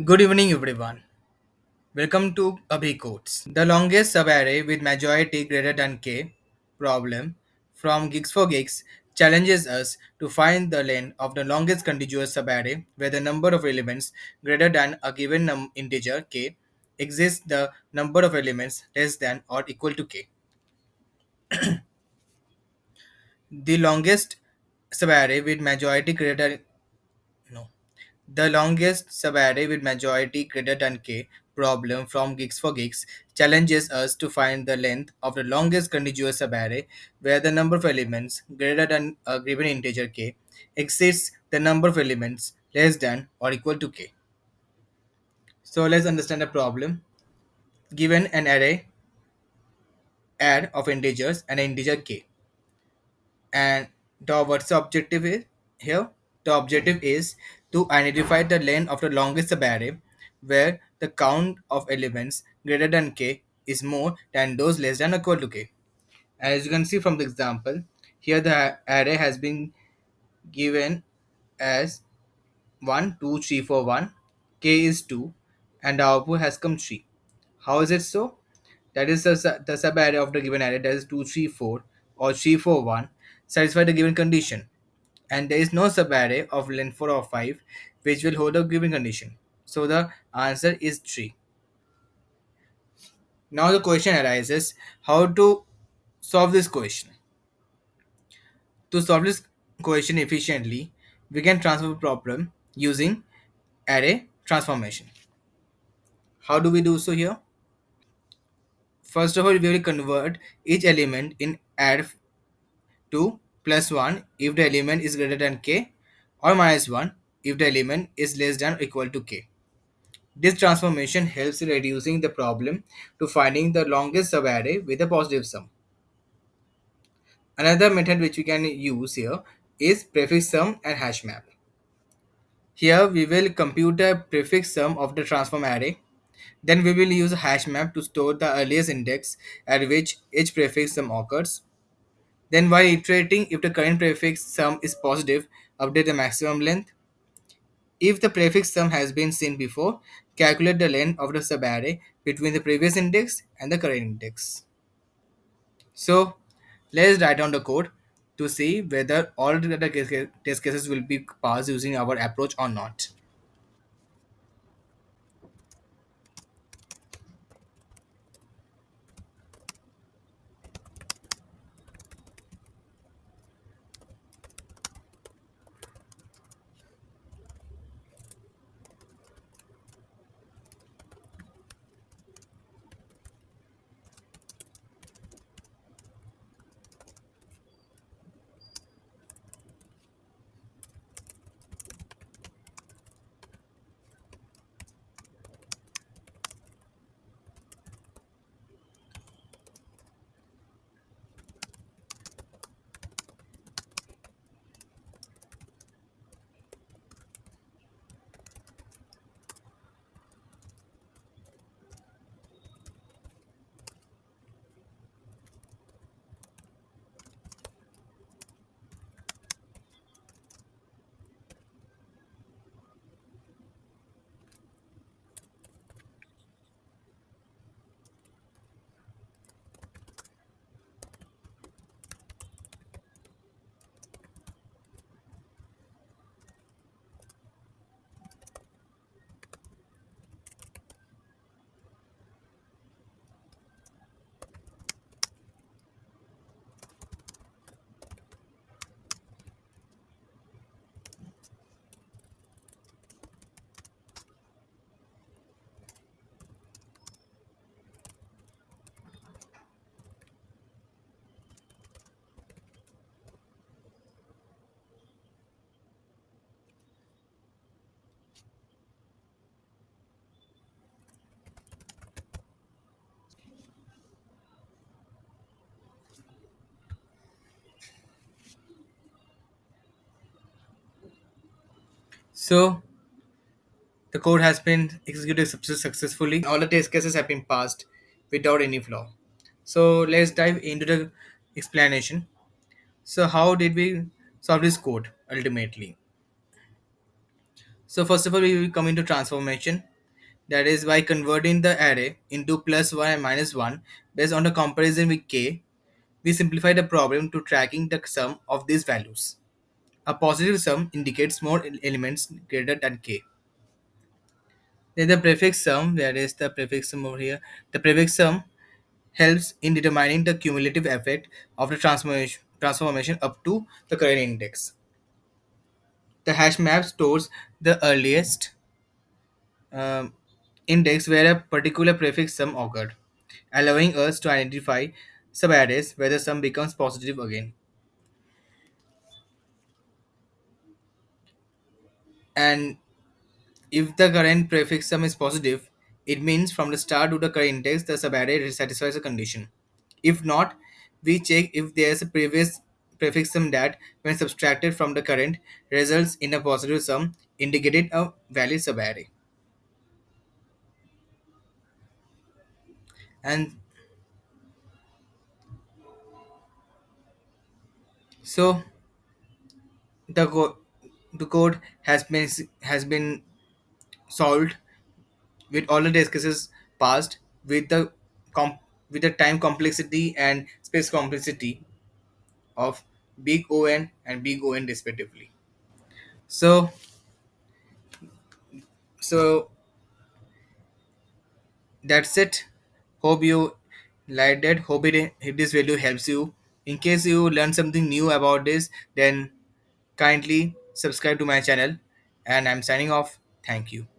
Good evening, everyone. Welcome to Abhi Codes, the longest subarray with majority greater than k problem from Geeks challenges us to find the length of the longest contiguous subarray where the number of elements greater than a given integer k exists the number of elements less than or equal to k. The longest subarray with majority greater no The longest subarray with majority greater than k problem from Geeks challenges us to find the length of the longest contiguous subarray where the number of elements greater than a given integer k exceeds the number of elements less than or equal to k. So let's understand the problem. Given an array add of integers and an integer k, and what's the objective is here? The objective is to identify the length of the longest subarray where the count of elements greater than k is more than those less than or equal to k. As you can see from the example, here the array has been given as 1 2 3 4 1, k is 2, and the output has come 3. How is it so? That is the subarray of the given array, that is 2 3 4 or 3 4 1, satisfy the given condition, and there is no subarray of length 4 or 5 which will hold a given condition. So the answer is 3. Now the question arises, how to solve this question. To solve this question efficiently, we can transform the problem using array transformation. How do we do so here? First of all, we will convert each element in add to plus 1 if the element is greater than k, or minus 1 if the element is less than or equal to k. This transformation helps in reducing the problem to finding the longest subarray with a positive sum. Another method which we can use here is prefix sum and hash map. Here we will compute the prefix sum of the transform array. Then we will use a hash map to store the earliest index at which each prefix sum occurs. Then while iterating, if the current prefix sum is positive, update the maximum length. If the prefix sum has been seen before, calculate the length of the subarray between the previous index and the current index. So let's write down the code to see whether all the test cases will be passed using our approach or not. So the code has been executed successfully. All the test cases have been passed without any flaw. So let's dive into the explanation. So how did we solve this code ultimately? So first of all, we will come into transformation. That is by converting the array into plus 1 and minus 1 based on the comparison with k, we simplify the problem to tracking the sum of these values. A positive sum indicates more elements greater than k. Then the prefix sum, that is the prefix sum over here. The prefix sum helps in determining the cumulative effect of the transformation up to the current index. The hash map stores the earliest um, index where a particular prefix sum occurred, allowing us to identify subarrays where the sum becomes positive again. And if the current prefix sum is positive, it means from the start to the current index the subarray satisfies the condition. If not, we check if there is a previous prefix sum that, when subtracted from the current, results in a positive sum, indicating a valid subarray. And so the the code has been solved with all the test cases passed with the com- with the time complexity and space complexity of big O(n) and big O(n) respectively. So so that's it. Hope you liked it. If this video helps you. In case you learn something new about this, then kindly subscribe to my channel. And I'm signing off. Thank you.